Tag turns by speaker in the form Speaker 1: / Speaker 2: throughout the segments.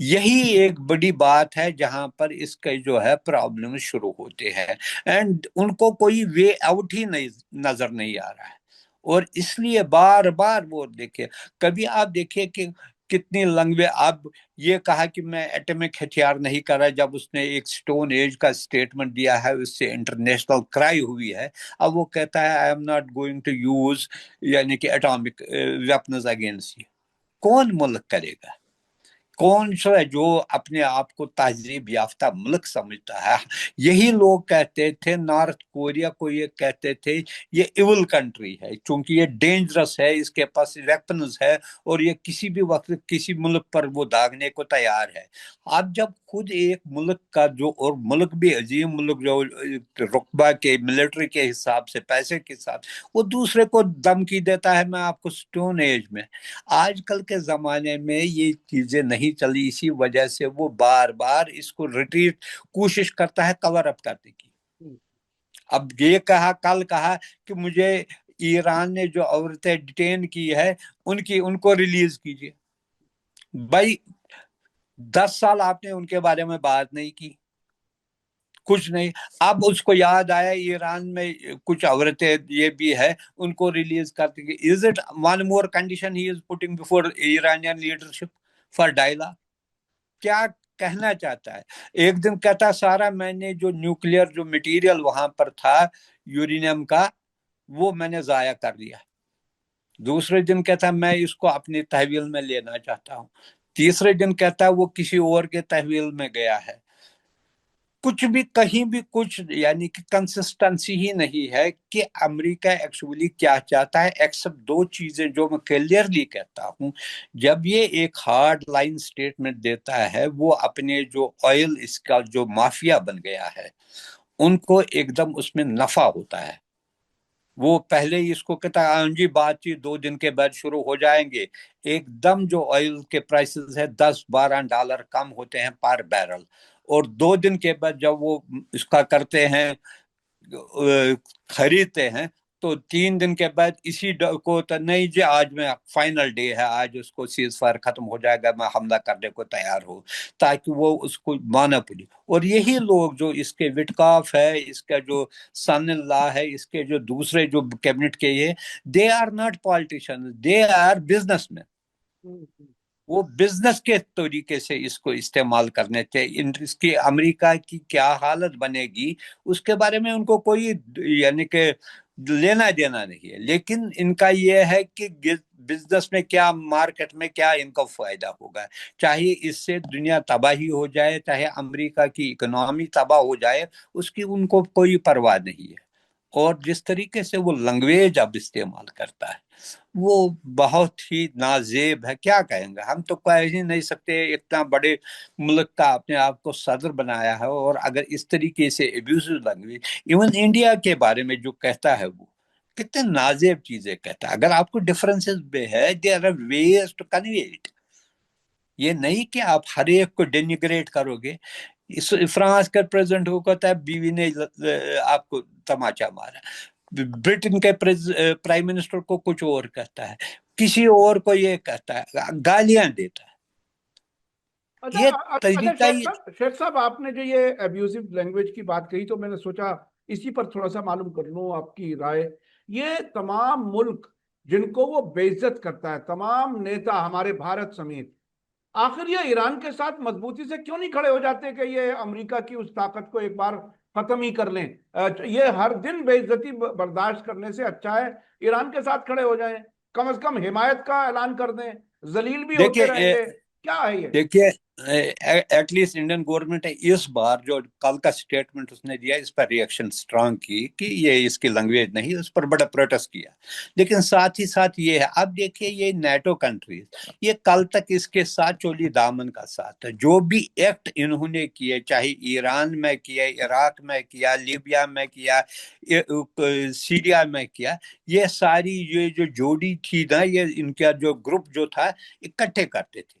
Speaker 1: یہی ایک بڑی بات ہے جہاں پر اس کے جو ہے پرابلم شروع ہوتے ہیں، اینڈ ان کو کوئی وے آؤٹ ہی نہیں نظر نہیں آ رہا ہے، اور اس لیے بار بار وہ دیکھیں، کبھی آپ دیکھیں کہ کتنی لنگوے، اب یہ کہا کہ میں ایٹمک ہتھیار نہیں کر رہا، جب اس نے ایک سٹون ایج کا سٹیٹمنٹ دیا ہے، اس سے انٹرنیشنل کرائی ہوئی ہے، اب وہ کہتا ہے I am not going to use یعنی کہ ایٹامک ویپنز اگینسٹ یو۔ کون ملک کرے گا؟ کون سا ہے جو اپنے آپ کو تہذیب یافتہ ملک سمجھتا ہے؟ یہی لوگ کہتے تھے نارتھ کوریا کو، یہ کہتے تھے یہ ایول کنٹری ہے چونکہ یہ ڈینجرس ہے، اس کے پاس ویپنز ہے اور یہ کسی بھی وقت کسی ملک پر وہ داغنے کو تیار ہے۔ اب جب خود ایک ملک کا جو، اور ملک بھی عظیم ملک جو رقبہ کے ملٹری کے حساب سے، پیسے کے ساتھ، وہ دوسرے کو دھمکی دیتا ہے میں آپ کو سٹون ایج میں۔ آج کل کے زمانے میں یہ چیزیں نہیں چلی، اسی وجہ سے وہ بار بار اس کو ریٹریٹ کوشش کرتا ہے کور اپ کرنے کی۔ اب یہ کہا، کل کہا کہ مجھے ایران نے جو عورتیں ڈیٹین کی ہے ان کو ریلیز کیجیے۔ بھائی 10 سال آپ نے ان کے بارے میں بات نہیں کی، کچھ نہیں، اب اس کو یاد آیا ایران میں کچھ عورتیں یہ بھی ہے، ان کو ریلیز کرتے گی۔ Is it one more condition he is putting before Iranian leadership for dialogue? کیا کہنا چاہتا ہے؟ ایک دن کہتا سارا میں نے جو نیوکلیئر جو مٹیریل وہاں پر تھا یورینیم کا، وہ میں نے ضائع کر دیا۔ دوسرے دن کہتا میں اس کو اپنی تحویل میں لینا چاہتا ہوں۔ تیسرے دن کہتا وہ کسی اور کے تحویل میں گیا ہے۔ کچھ بھی کہیں بھی کچھ یعنی کہ کنسسٹنسی ہی نہیں ہے کہ امریکہ ایکچولی کیا چاہتا ہے، ایکسپٹ دو چیزیں جو میں کلیئرلی کہتا ہوں۔ جب یہ ایک ہارڈ لائن سٹیٹمنٹ دیتا ہے، وہ اپنے جو آئل اس کا جو مافیا بن گیا ہے ان کو ایک دم اس میں نفع ہوتا ہے۔ وہ پہلے ہی اس کو کہتا ہے ہاں جی بات چیت 2 دن کے بعد شروع ہو جائیں گے، ایک دم جو آئل کے پرائسز ہے $10-12 کم ہوتے ہیں پر بیرل، اور 2 دن کے بعد جب وہ اس کا کرتے ہیں خریدتے ہیں تو 3 دن کے بعد اسی کو نہیں جی آج میں فائنل ڈے ہے، آج اس کو سیز فائر ختم ہو جائے گا، میں حملہ کرنے کو تیار ہوں، تاکہ وہ اس کو مانا پڑی۔ اور یہی لوگ جو اس کے وٹکاف ہے، اس کا جو سن اللہ ہے، اس کے جو دوسرے جو کیبنٹ کے یہ، they are not politician, they are businessman. وہ بزنس کے طریقے سے اس کو استعمال کرنے تھے۔ اس کی امریکہ کی کیا حالت بنے گی اس کے بارے میں ان کو کوئی یعنی کہ لینا دینا نہیں ہے، لیکن ان کا یہ ہے کہ بزنس میں کیا، مارکیٹ میں کیا ان کو فائدہ ہوگا، چاہے اس سے دنیا تباہی ہو جائے، چاہے امریکہ کی اکنامی تباہ ہو جائے، اس کی ان کو کوئی پرواہ نہیں ہے۔ اور جس طریقے سے وہ لنگویج اب استعمال کرتا ہے وہ بہت ہی نازیب ہے، کیا کہیں گے، ہم تو کہہ ہی نہیں سکتے۔ اتنا بڑے ملک کا اپنے آپ کو صدر بنایا ہے، اور اگر اس طریقے سے ایبیوزو لینگویج، ایون انڈیا کے بارے میں جو کہتا ہے وہ کتنے نازیب چیزیں کہتا ہے۔ اگر آپ کو ڈفرنسز بھی ہے، there are ways to convey it۔ یہ نہیں کہ آپ ہر ایک کو ڈینیگریٹ کرو گے۔ فرانس کا پریزیڈنٹ کو کہتا ہے بیوی نے آپ کو تماچا مارا، برٹن کے پرائم منسٹر کو کچھ اور کہتا ہے، کسی اور کو یہ کہتا ہے، گالیاں دیتا ہے۔ یہ
Speaker 2: اچھا
Speaker 1: طریقہ ہی
Speaker 2: شیخ صاحب آپ نے جو یہ ابیوزو لینگویج کی بات کہی تو میں نے سوچا اسی پر تھوڑا سا معلوم کر لوں آپ کی رائے۔ یہ تمام ملک جن کو وہ بے عزت کرتا ہے، تمام نیتا ہمارے بھارت سمیت، آخر یہ ایران کے ساتھ مضبوطی سے کیوں نہیں کھڑے ہو جاتے کہ یہ امریکہ کی اس طاقت کو ایک بار ختم ہی کر لیں؟ یہ ہر دن بے عزتی برداشت کرنے سے اچھا ہے ایران کے ساتھ کھڑے ہو جائیں، کم از کم حمایت کا اعلان کر دیں، ذلیل بھی ہوتے رہیں
Speaker 1: دیکھیے
Speaker 2: گے۔ کیا ہے یہ؟
Speaker 1: دیکھیے ایٹ لیسٹ انڈین گورنمنٹ ہے اس بار جو کل کا سٹیٹمنٹ اس نے دیا، اس پر ریئیکشن سٹرانگ کی کہ یہ اس کی لینگویج نہیں، اس پر بڑا پروٹیسٹ کیا، لیکن ساتھ ہی ساتھ یہ ہے، اب دیکھیے یہ نیٹو کنٹریز، یہ کل تک اس کے ساتھ چولی دامن کا ساتھ ہے، جو بھی ایکٹ انہوں نے کیے، چاہے ایران میں کیا، عراق میں کیا، لیبیا میں کیا، سیریا میں کیا، یہ ساری یہ جو جوڑی تھی نا، یہ ان کا جو گروپ جو تھا اکٹھے کرتے تھے،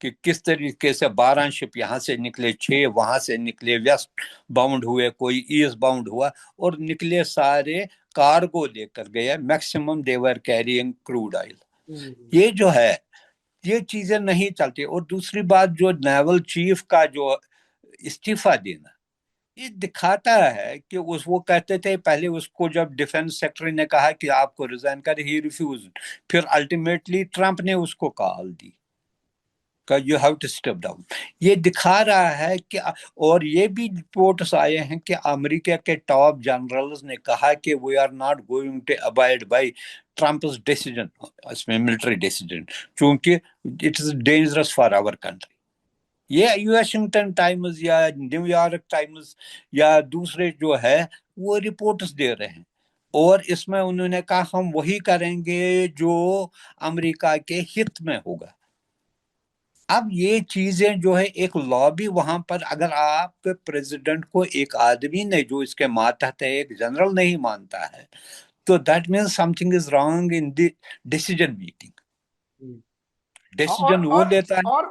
Speaker 1: کہ کس طریقے سے 12 شپ یہاں سے نکلے، 6 وہاں سے نکلے، ویسٹ باؤنڈ ہوئے، کوئی ایسٹ باؤنڈ ہوا، اور نکلے سارے کارگو لے کر گئے، میکسیمم دے ور کیرینگ کروڈ آئل۔ یہ جو ہے یہ چیزیں نہیں چلتی۔ اور دوسری بات، جو نیول چیف کا جو استعفیٰ دینا، یہ دکھاتا ہے کہ وہ کہتے تھے پہلے، اس کو جب ڈیفنس سیکٹری نے کہا کہ آپ کو ریزائن کرے، ہی ریفیوز، پھر الٹیمیٹلی ٹرمپ نے اس کو کال دی کہ you have to step down. یہ دکھا رہا ہے کہ، اور یہ بھی رپورٹس آئے ہیں کہ امریکہ کے ٹاپ جنرلز نے کہا کہ we are not going to abide by Trump's decision, اس میں ملٹری ڈیسیجن، چونکہ it is dangerous for our country. یہ واشنگٹن ٹائمز یا نیو یارک ٹائمز یا دوسرے جو ہے وہ رپورٹس دے رہے ہیں، اور اس میں انہوں نے کہا ہم وہی کریں گے جو امریکہ کے ہت میں ہوگا۔ اب یہ چیزیں جو ہے ایک لابی وہاں پر، اگر آپ کے پریزیڈنٹ کو ایک آدمی نے جو اس کے ماتحت ہے، ایک جنرل نہیں مانتا ہے، تو that means some thing is wrong in the decision making. Decision وہ لیتا ہے۔
Speaker 2: اور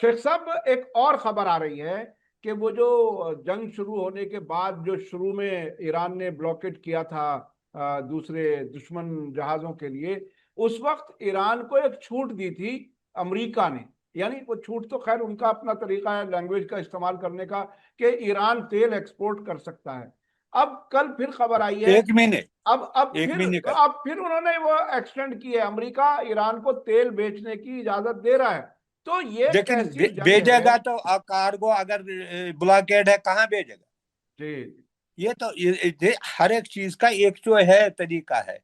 Speaker 2: شیخ صاحب، ایک اور خبر آ رہی ہے کہ وہ جو جنگ شروع ہونے کے بعد جو شروع میں ایران نے بلاکیٹ کیا تھا دوسرے دشمن جہازوں کے لیے، اس وقت ایران کو ایک چھوٹ دی تھی امریکہ نے، یعنی وہ چھوٹ تو خیر ان کا اپنا طریقہ ہے لینگویج کا استعمال کرنے کا، کہ ایران تیل ایکسپورٹ کر سکتا ہے۔ اب کل پھر خبر آئی ہے،
Speaker 1: ایک مہینے ایک مہینے کا
Speaker 2: اب پھر انہوں نے وہ ایکسٹینڈ کی ہے، امریکہ ایران کو تیل بیچنے کی اجازت دے رہا ہے۔ تو یہ
Speaker 1: لیکن
Speaker 2: کیسی جنگ
Speaker 1: بھیجے
Speaker 2: ہے؟
Speaker 1: گا تو کارگو اگر بلاکیڈ ہے کہاں بھیجے گا؟
Speaker 2: جی،
Speaker 1: یہ تو ہر ایک چیز کا ایک جو ہے طریقہ ہے۔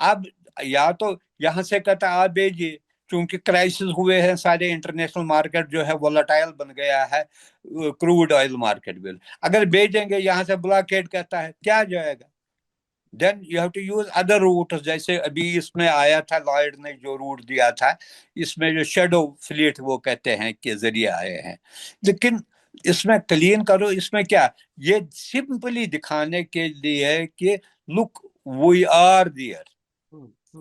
Speaker 1: اب یا تو یہاں سے کہتا آپ بھیجیے، چونکہ کرائسس ہوئے ہیں سارے، انٹرنیشنل مارکیٹ جو ہے وولٹائل بن گیا ہے، کروڈ آئل مارکیٹ بھی، اگر بھیجیں گے یہاں سے بلاکیڈ کہتا ہے کیا جائے گا؟ Then you have to use other routes, جیسے ابھی اس میں آیا تھا لائیڈ نے جو روٹ دیا تھا، اس میں جو شیڈو فلیٹ وہ کہتے ہیں کہ ذریعے آئے ہیں، لیکن اس میں کلین کرو، اس میں کیا، یہ سمپلی دکھانے کے لیے کہ لک وی آر دیئر،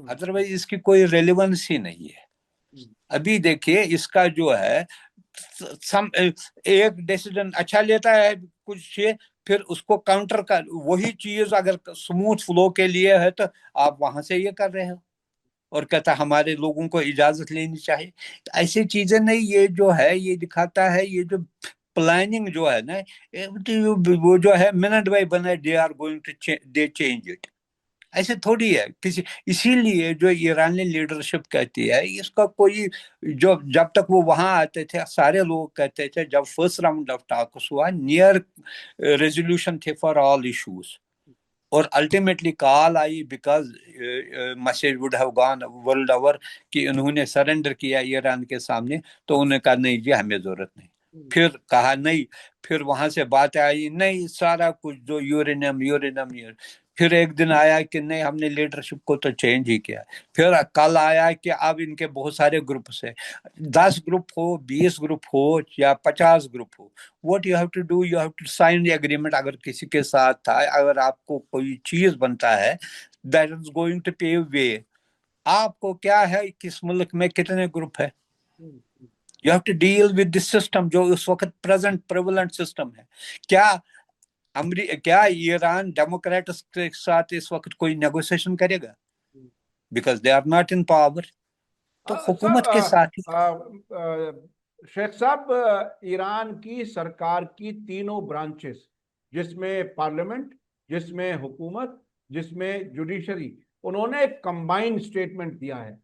Speaker 1: ادروائز اس کی کوئی ریلیونس ہی نہیں ہے۔ ابھی دیکھیے اس کا جو ہے ایک ڈیسیجن اچھا لیتا ہے کچھ، پھر اس کو کاؤنٹر کر، وہی چیز اگر سموتھ فلو کے لیے ہے تو آپ وہاں سے یہ کر رہے ہو، اور کہتا ہمارے لوگوں کو اجازت لینی چاہیے۔ ایسی چیزیں نہیں، یہ جو ہے یہ دکھاتا ہے، یہ جو پلاننگ جو ہے نا، وہ جو ہے minute by minute they are going to they change it, ایسے تھوڑی ہے کسی۔ اسی لیے جو ایرانی لیڈرشپ کہتی ہے، اس کا کوئی، جو جب تک وہ وہاں آتے تھے سارے لوگ کہتے تھے، جب فرسٹ راؤنڈ آف ٹاکس ہوا، نیئر ریزولوشن تھے فار آل ایشوز، اور ultimately call I because message would have gone world over کہ انہوں نے سرنڈر کیا ایران کے سامنے، تو انہوں نے کہا نہیں جی ہمیں ضرورت نہیں، پھر کہا نہیں، پھر وہاں سے بات آئی نہیں سارا کچھ جو یورینیم، پھر ایک دن آیا کہ نہیں ہم نے لیڈرشپ کو تو چینج ہی کیا، پھر کل آیا کہ اب ان کے بہت سارے گروپس ہیں، 10 گروپ ہو، 20 گروپ ہو یا 50 group who, what you have to do, you have to sign the agreement۔ اگر کسی کے ساتھ تھا، اگر آپ کو کوئی چیز بنتا ہے that is going to pave way، آپ کو کیا ہے کس ملک میں کتنے گروپ ہے، you have to deal with the system جو اس وقت present prevalent system ہے۔ کیا ایران ڈیموکریٹس کے ساتھ اس وقت کوئی نیگوسیشن کرے گا؟ Because they are not in power, تو حکومت کے ساتھ ہی۔
Speaker 2: شیخ صاحب، ایران کی سرکار کی تینوں برانچز، جس میں پارلیمنٹ، جس میں حکومت، جس میں جوڈیشری، انہوں نے ایک کمبائنڈ سٹیٹمنٹ دیا ہے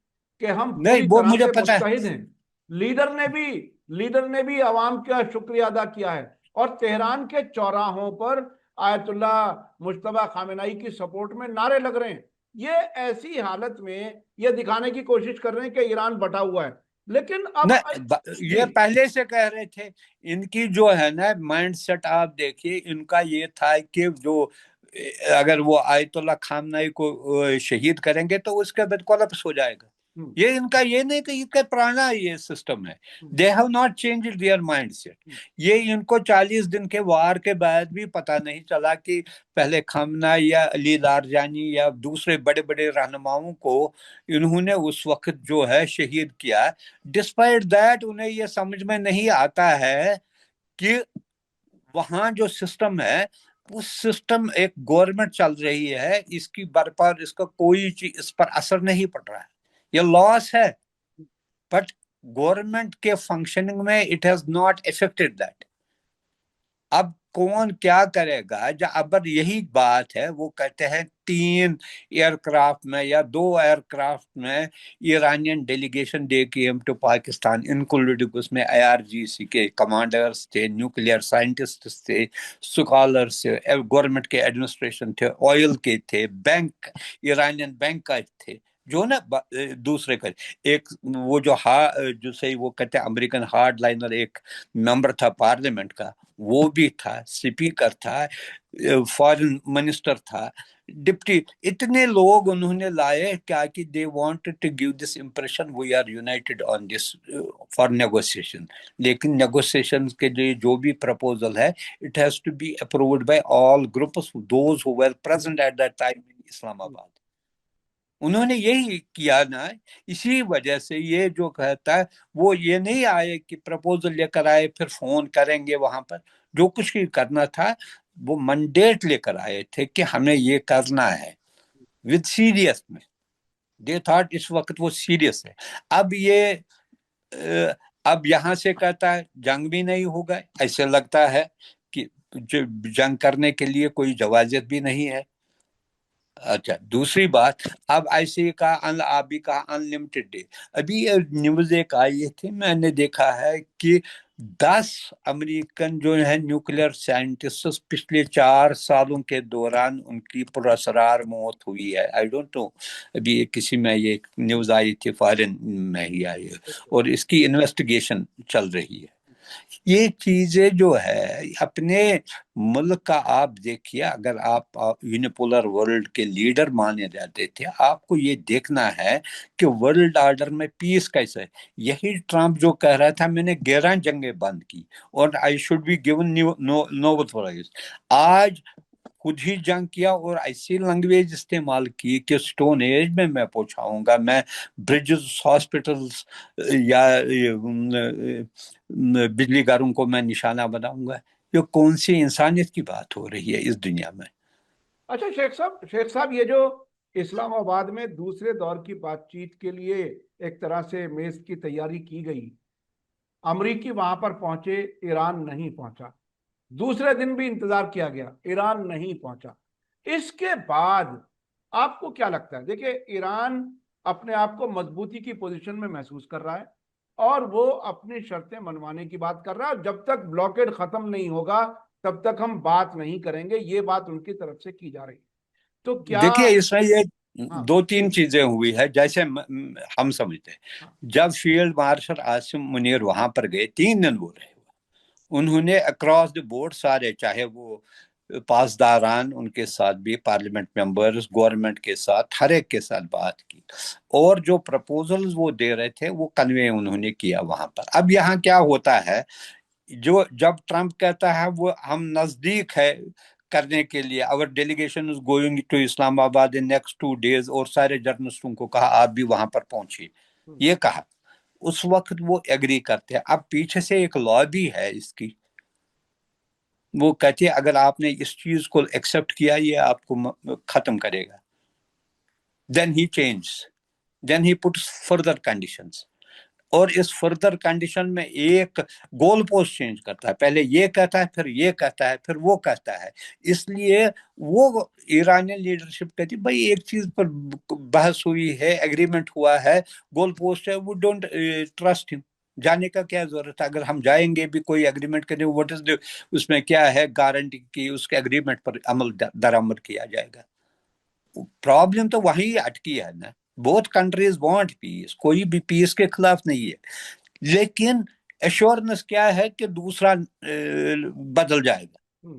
Speaker 2: کہ ہم
Speaker 1: نہیں
Speaker 2: پوری
Speaker 1: وہ
Speaker 2: طرح
Speaker 1: مجھے
Speaker 2: سے
Speaker 1: پتا ہے،
Speaker 2: متحد ہیں۔ لیڈر نے بھی عوام کا شکریہ ادا کیا ہے، اور تہران کے چوراہوں پر آیت اللہ مجتبیٰ خامنہئی کی سپورٹ میں نعرے لگ رہے ہیں۔ یہ ایسی حالت میں یہ دکھانے کی کوشش کر رہے ہیں کہ ایران بٹا ہوا ہے، لیکن اب
Speaker 1: یہ پہلے سے کہہ رہے تھے۔ ان کی جو ہے نا مائنڈ سیٹ آپ دیکھیے، ان کا یہ تھا کہ جو اگر وہ آیت اللہ خامنہئی کو شہید کریں گے تو اس کے بعد کولیپس ہو جائے گا، یہ ان کا یہ نہیں کہ ان کا پرانا یہ سسٹم ہے. They have not change their mindset. یہ ان کو 40 دن کے وار کے بعد بھی پتہ نہیں چلا کہ پہلے خامنہ یا علی لارجانی یا دوسرے بڑے بڑے رہنماؤں کو انہوں نے اس وقت جو ہے شہید کیا. ڈسپائٹ دیٹ انہیں یہ سمجھ میں نہیں آتا ہے کہ وہاں جو سسٹم ہے اس سسٹم ایک گورنمنٹ چل رہی ہے, اس کی برپا اس کا کوئی چیز اس پر اثر نہیں پڑ رہا ہے. یہ لاس ہے بٹ گورنمنٹ کے فنکشننگ میں it has not affected that. اب کون کیا کرے گا جب اب یہی بات ہے, وہ کہتے ہیں 3 ایئر کرافٹ میں یا 2 ایئر کرافٹ میں Iranian delegation they came to Pakistan, including اس میں IRGC کے کمانڈرز تھے, نیوکلیئر سائنٹسٹس تھے, اسکالرس تھے, گورنمنٹ کے ایڈمنسٹریشن تھے, آئل کے تھے, بینک ایرانین بینک کا تھے, جو نا دوسرے کا ایک وہ جو صحیح وہ کہتے ہیں امریکن ہارڈ لائنر ایک ممبر تھا پارلیمنٹ کا, وہ بھی تھا, اسپیکر تھا, فارن منسٹر تھا, ڈپٹی, اتنے لوگ انہوں نے لائے کیا کہ they wanted to give this impression we are united on this for negotiation. لیکن نیگوسیشن کے جو بھی پرپوزل ہے it has to be approved by all groups those who were present at that time in Islamabad. انہوں نے یہی کیا نا, اسی وجہ سے یہ جو کہتا ہے وہ یہ نہیں آئے کہ پرپوزل لے کر آئے پھر فون کریں گے وہاں پر. جو کچھ بھی کرنا تھا وہ منڈیٹ لے کر آئے تھے کہ ہمیں یہ کرنا ہے ود سیریس میں. دے تھاٹ اس وقت وہ سیریس ہے. اب یہاں سے کہتا ہے جنگ بھی نہیں ہوگا, ایسے لگتا ہے کہ جنگ کرنے کے لیے کوئی جوازت بھی نہیں ہے. اچھا دوسری بات, اب ایسے کہا ابھی کہا انلمیٹڈ ڈے. ابھی نیوز ایک آئی تھی, میں نے دیکھا ہے کہ 10 امریکن جو ہیں نیوکلیئر سائنٹسٹ پچھلے 4 سالوں کے دوران ان کی پراسرار موت ہوئی ہے. آئی ڈونٹ نو, ابھی کسی میں یہ نیوز آئی تھی, فارن میں ہی آئی ہے, اور اس کی انویسٹیگیشن چل رہی ہے. یہ چیزیں جو ہے اپنے ملک کا آپ دیکھیے, اگر آپ یونیپولر ورلڈ کے لیڈر مانے جاتے تھے, آپ کو یہ دیکھنا ہے کہ ورلڈ آرڈر میں پیس کیسے ہے. یہی ٹرمپ جو کہہ رہا تھا میں نے 11 جنگیں بند کی اور I should be given Nobel prize, آج خود ہی جنگ کیا اور ایسی لینگویج استعمال کی کہ سٹون ایج میں پہنچاؤں گا, میں برجز, ہاسپٹلز یا بجلی گھروں کو میں نشانہ بناؤں گا. یہ کون سی انسانیت کی بات ہو رہی ہے اس دنیا میں؟
Speaker 2: اچھا شیخ صاحب یہ جو اسلام آباد میں دوسرے دور کی بات چیت کے لیے ایک طرح سے میز کی تیاری کی گئی, امریکی وہاں پر پہنچے, ایران نہیں پہنچا, دوسرے دن بھی انتظار کیا گیا, ایران نہیں پہنچا. اس کے بعد آپ کو کیا لگتا ہے؟ دیکھیں ایران اپنے آپ کو مضبوطی کی پوزیشن میں محسوس کر رہا ہے اور وہ اپنی شرطیں منوانے کی بات کر رہا ہے, جب تک بلاکیڈ ختم نہیں ہوگا تب تک ہم بات نہیں کریں گے, یہ بات ان کی طرف سے کی جا رہی ہے. تو کیا
Speaker 1: دیکھیے اس میں یہ
Speaker 2: ہاں
Speaker 1: 2-3 چیزیں ہوئی ہے. جیسے ہم سمجھتے ہیں
Speaker 2: ہاں
Speaker 1: جب فیلڈ مارشل عاصم منیر وہاں پر گئے 3 دن وہ رہے, انہوں نے اکراس دی بورڈ سارے, چاہے وہ پاسداران ان کے ساتھ بھی, پارلیمنٹ ممبرز, گورنمنٹ کے ساتھ, ہر ایک کے ساتھ بات کی, اور جو پرپوزلز وہ دے رہے تھے وہ کنوے انہوں نے کیا وہاں پر. اب یہاں کیا ہوتا ہے, جب ٹرمپ کہتا ہے وہ ہم نزدیک ہے کرنے کے لیے, اور ڈیلیگیشن از گوئنگ ٹو اسلام آباد ان نیکسٹ 2 days, اور سارے جرنلسٹوں کو کہا آپ بھی وہاں پر پہنچیے, یہ کہا, اس وقت وہ ایگری کرتے ہیں. اب پیچھے سے ایک لابی ہے اس کی, وہ کہتے ہیں اگر آپ نے اس چیز کو ایکسپٹ کیا یہ آپ کو ختم کرے گا. دین ہی چینج, دین ہی پٹس فردر کنڈیشنز, اور اس فردر کنڈیشن میں ایک گول پوسٹ چینج کرتا ہے, پہلے یہ کہتا ہے, پھر یہ کہتا ہے, پھر وہ کہتا ہے. اس لیے وہ ایرانی لیڈرشپ کہتی بھائی ایک چیز پر بحث ہوئی ہے, ایگریمنٹ ہوا ہے, گول پوسٹ ہے, وہ ڈونٹ ٹرسٹ ہم, جانے کا کیا ضرورت ہے. اگر ہم جائیں گے بھی کوئی ایگریمنٹ کرنے, واٹ از اس میں کیا ہے گارنٹی کی اس کے ایگریمنٹ پر عمل درآمد کیا جائے گا. پرابلم تو وہی اٹکی ہے نا. بوتھ کنٹریز وانٹ پیس, کوئی بھی پیس کے خلاف نہیں ہے, لیکن ایشورنس کیا ہے کہ دوسرا بدل جائے گا.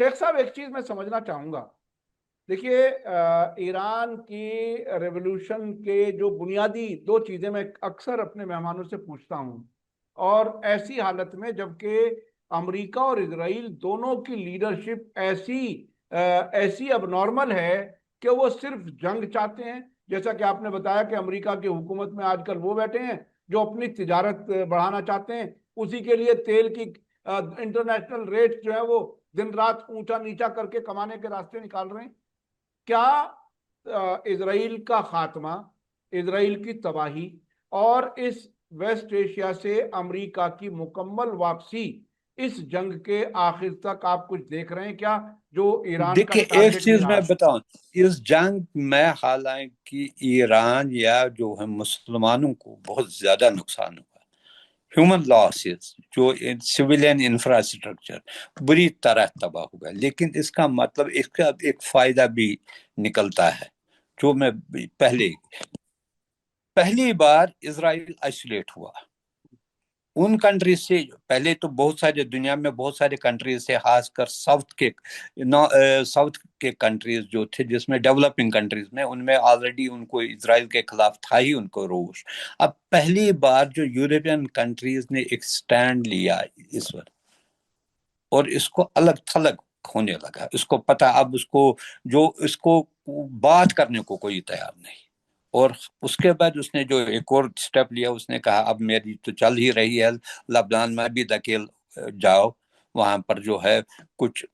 Speaker 2: شیخ صاحب ایک چیز میں سمجھنا چاہوں گا، دیکھیے ایران کی ریولوشن کے جو بنیادی دو چیزیں میں اکثر اپنے مہمانوں سے پوچھتا ہوں، اور ایسی حالت میں جبکہ امریکہ اور اسرائیل دونوں کی لیڈرشپ ایسی اب نارمل ہے کہ وہ صرف جنگ چاہتے ہیں، جیسا کہ آپ نے بتایا کہ امریکہ کی حکومت میں آج کل وہ بیٹھے ہیں جو اپنی تجارت بڑھانا چاہتے ہیں، اسی کے لیے تیل کی انٹرنیشنل ریٹ جو ہے وہ دن رات اونچا نیچا کر کے کمانے کے راستے نکال رہے ہیں۔ کیا اسرائیل کا خاتمہ، اسرائیل کی تباہی اور اس ویسٹ ایشیا سے امریکہ کی مکمل واپسی، اس جنگ کے آخر تک آپ کچھ دیکھ رہے ہیں کیا جو ایران کا
Speaker 1: دیکھیے ایک
Speaker 2: ٹارگٹ بھی
Speaker 1: چیز
Speaker 2: رہا
Speaker 1: میں
Speaker 2: ہے؟
Speaker 1: بتاؤں، اس جنگ میں حالانکہ ایران یا جو ہے مسلمانوں کو بہت زیادہ نقصان ہوا، ہیومن لاسز، جو سویلین انفراسٹرکچر بری طرح تباہ ہوگا، لیکن اس کا مطلب اس کا ایک فائدہ بھی نکلتا ہے، جو میں پہلی بار اسرائیل آئسولیٹ ہوا ان کنٹریز سے۔ پہلے تو بہت سارے دنیا میں بہت سارے کنٹریز سے، خاص کر ساؤتھ کے کنٹریز جو تھے، جس میں ڈیولپنگ کنٹریز میں، ان میں آلریڈی ان کو اسرائیل کے خلاف تھا ہی ان کو روش۔ اب پہلی بار جو یورپین کنٹریز نے ایک سٹینڈ لیا اس وقت، اور اس کو الگ تھلگ ہونے لگا، اس کو پتا اب اس کو بات کرنے کو کوئی تیار نہیں۔ اور اس کے بعد اس نے جو ایک اور سٹیپ لیا، اس نے کہا اب میری تو چل ہی رہی ہے لبنان میں بھی دھکیل جاؤ، وہاں پر جو ہے کچھ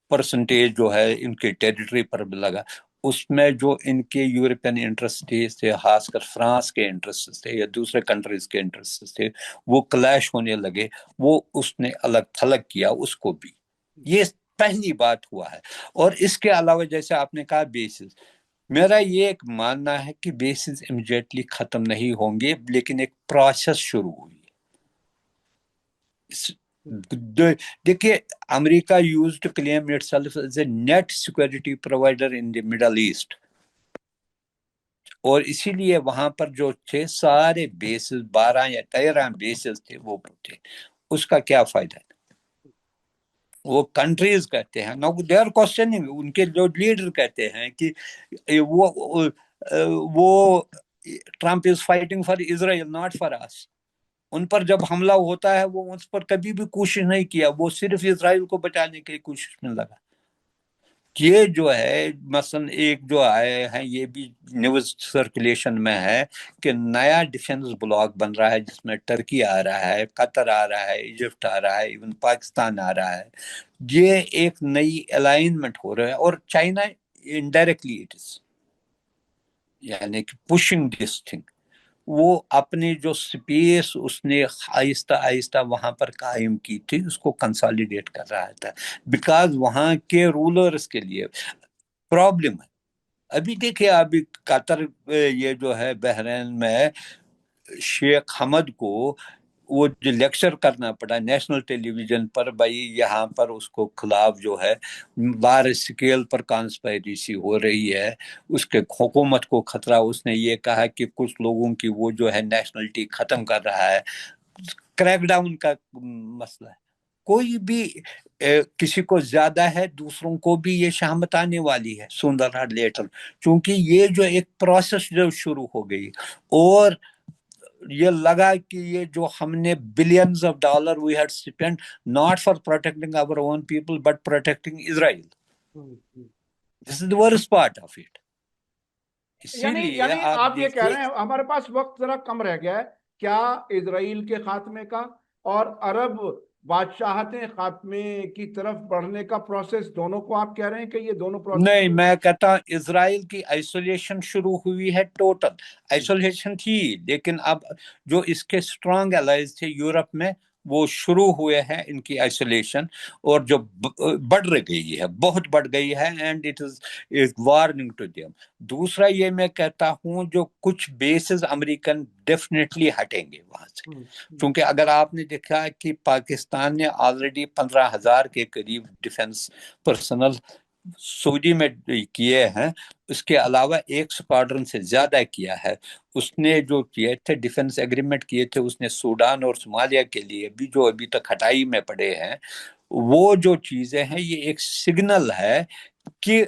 Speaker 1: پرسنٹیج جو ہے ان کے ٹیریٹری پر بھی لگا، اس میں جو ان کے یورپین انٹرسٹ تھے، خاص کر فرانس کے انٹرسٹ تھے یا دوسرے کنٹریز کے انٹرسٹ تھے، وہ کلیش ہونے لگے، وہ اس نے الگ تھلگ کیا اس کو بھی۔ یہ پہلی بات ہوا ہے۔ اور اس کے علاوہ جیسے آپ نے کہا بیسز، میرا یہ ایک ماننا ہے کہ بیسز امیڈیٹلی ختم نہیں ہوں گے، لیکن ایک پروسیس شروع ہوئی۔ دیکھیے امریکہ used to claim itself as a net security provider in the Middle East، اور اسی لیے وہاں پر جو تھے سارے بیسز، 12 یا 13 بیسز تھے وہ تھے۔ اس کا کیا فائدہ ہے؟ وہ کنٹریز کہتے ہیں نا، دے آر کوسچننگ، ان کے جو لیڈر کہتے ہیں کہ وہ Trump is fighting for Israel not for us. ان پر جب حملہ ہوتا ہے وہ اس پر کبھی بھی کوشش نہیں کیا، وہ صرف اسرائیل کو بچانے کی کوشش میں لگا۔ یہ جو ہے مثلا ایک جو آئے ہیں، یہ بھی نیوز سرکولیشن میں ہے کہ نیا ڈیفنس بلاک بن رہا ہے، جس میں ٹرکی آ رہا ہے، قطر آ رہا ہے، ایجپٹ آ رہا ہے، ایون پاکستان آ رہا ہے۔ یہ ایک نئی الائنمنٹ ہو رہا ہے، اور چائنا انڈائریکٹلی اٹ از، یعنی کہ پشنگ دس تھنگ۔ وہ اپنی جو سپیس اس نے آہستہ آہستہ وہاں پر قائم کی تھی، اس کو کنسالیڈیٹ کر رہا تھا، بیکاز وہاں کے رولرز کے لیے پرابلم ہے۔ ابھی دیکھیں، ابھی قطر یہ جو ہے بحرین میں شیخ حمد کو وہ جو لیکچر کرنا پڑا نیشنل ٹیلی ویژن پر، بھائی یہاں پر اس کو خلاف جو ہے لارج اسکیل پر کانسپائریسی ہو رہی ہے، اس کے حکومت کو خطرہ۔ اس نے یہ کہا کہ کچھ لوگوں کی وہ جو ہے نیشنلٹی ختم کر رہا ہے، کریک ڈاؤن کا مسئلہ ہے۔ کوئی بھی کسی کو زیادہ ہے، دوسروں کو بھی یہ شہمت آنے والی ہے سوندر اور لیٹر، چونکہ یہ جو ایک پروسیس جو شروع ہو گئی، اور یہ لگا کہ یہ جو ہم نے billions of dollar we had spend not for protecting our own people but protecting Israel. This is the worst part of it. اسی لیے
Speaker 2: یعنی
Speaker 1: آپ
Speaker 2: آپ یہ کہہ
Speaker 1: دیکھیے،
Speaker 2: رہے ہیں ہمارے پاس وقت ذرا کم رہ گیا ہے، کیا اسرائیل کے خاتمے کا اور عرب بادشاہتیں خاتمے کی طرف بڑھنے کا پروسیس، دونوں کو آپ کہہ رہے ہیں کہ یہ دونوں پروسیس؟
Speaker 1: نہیں، میں کہتا ہوں اسرائیل کی آئسولیشن شروع ہوئی ہے، ٹوٹل آئسولیشن تھی، لیکن اب جو اس کے اسٹرانگ الائز تھے یورپ میں، وہ شروع ہوئے ہیں ان کی آئسولیشن، اور جو بڑھ گئی ہے، بہت بڑھ گئی ہے، and it is warning to them. دوسرا یہ میں کہتا ہوں جو کچھ بیسز امریکن ڈیفینیٹلی ہٹیں گے وہاں سے، کیونکہ اگر آپ نے دیکھا کہ پاکستان نے آلریڈی 15,000 کے قریب ڈیفنس پرسنل سعودی میں کیے ہیں، اس کے علاوہ ایک سکواڈرن سے زیادہ کیا ہے۔ اس نے جو کیے تھے ڈیفنس ایگریمنٹ کیے تھے، اس نے سوڈان اور صومالیہ کے لیے بھی، جو ابھی تک ہٹائی میں پڑے ہیں، وہ جو چیزیں ہیں یہ ایک سگنل ہے کہ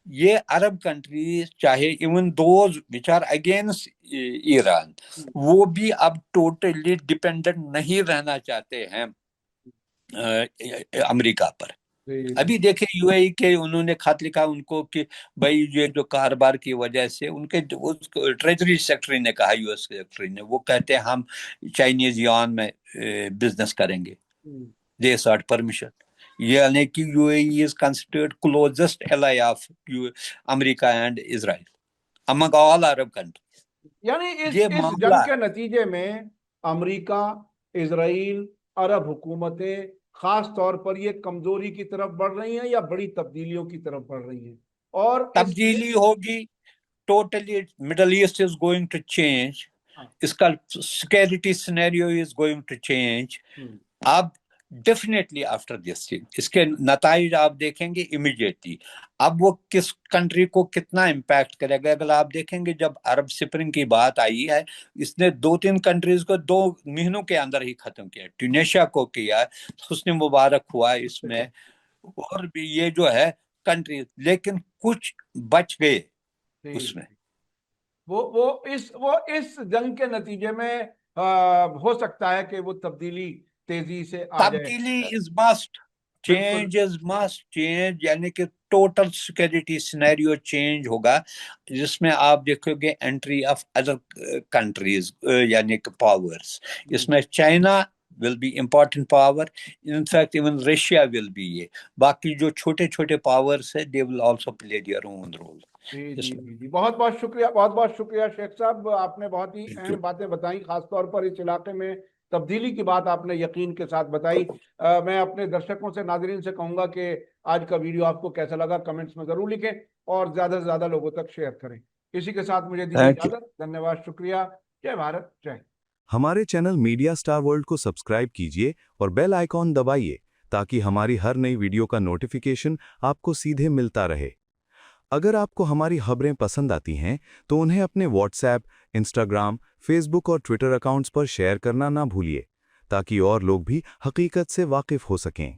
Speaker 1: یہ عرب کنٹریز چاہے even those which are against Iran وہ بھی اب ٹوٹلی ڈپینڈنٹ نہیں رہنا چاہتے ہیں امریکہ پر. ابھی دیکھیں یو اے ای کے انہوں نے خط لکھا ان کو کہ بھائی یہ جو کاروبار کی وجہ سے ان کے ٹریجری سیکٹری نے کہا یو ایس سیکٹری نے وہ کہتے ہیں ہم چائنیز یوان میں بزنس کریں گے. دے ساٹ پرمیشن یعنی کہ you a E is considered closest ایلائی of America and Israel Umang all Arab countries.
Speaker 2: یعنی
Speaker 1: یہ
Speaker 2: اس
Speaker 1: معاملہ
Speaker 2: جنگ کے نتیجے میں امریکہ، اسرائیل، عرب حکومتیں خاص طور پر یہ کمزوری کی طرف بڑھ رہی ہیں یا بڑی تبدیلیوں کی طرف بڑھ رہی ہیں؟ اور
Speaker 1: تبدیلی ہوگی totally. Middle East is going to change. اس کا security scenario is going to change. اب ڈیفینیٹلی آفٹر دس تھنگ اس کے نتائج آپ دیکھیں گے امیڈیٹلی. اب وہ کس کنٹری کو کتنا امپیکٹ کرے گا اگر آپ دیکھیں گے جب عرب سپرنگ کی بات آئی ہے اس نے 2-3 کنٹریز کو 2 مہینوں کے اندر ہی ختم کیا. ٹونیشیا کو کیا، حسن مبارک ہوا اس میں، اور بھی یہ جو ہے کنٹریز، لیکن کچھ بچ گئے اس میں.
Speaker 2: وہ اس جنگ کے نتیجے میں ہو سکتا ہے کہ وہ تبدیلی تیزی سے آ جائے.
Speaker 1: تبدیلی is must, change is must change, یعنی کہ ٹوٹل سیکیورٹی سینیریو چینج ہوگا جس میں آپ دیکھو گے انٹری آف ادر کنٹریز یعنی کہ پاورز. اس میں China will be important power. In fact, even Russia will be. باقی جو چھوٹے چھوٹے پاورز ہیں they will also play their own role.
Speaker 2: جی بہت بہت شکریہ، بہت بہت شکریہ شیخ صاحب. آپ نے بہت ہی اہم باتیں بتائیں، خاص طور پر اس علاقے میں تبدیلی کی بات آپ نے یقین کے ساتھ بتائی. میں اپنے درشکوں سے، ناظرین سے کہوں گا کہ آج کا ویڈیو آپ کو کیسا لگا کمنٹس میں ضرور لکھیں اور زیادہ سے زیادہ لوگوں تک شیئر کریں. اسی کے ساتھ مجھے دیجیے اجازت. دھنیہ واد، شکریہ. جے بھارت، جے.
Speaker 3: ہمارے چینل میڈیا سٹار ورلڈ کو سبسکرائب کیجئے اور بیل آئیکن دبائیے تاکہ ہماری ہر نئی ویڈیو کا نوٹیفیکیشن آپ کو سیدھے ملتا رہے. اگر آپ کو ہماری خبریں پسند آتی ہیں تو انہیں اپنے واٹس ایپ، انسٹاگرام، فیس بک اور ٹویٹر اکاؤنٹس پر شیئر کرنا نہ بھولیے تاکہ اور لوگ بھی حقیقت سے واقف ہو سکیں.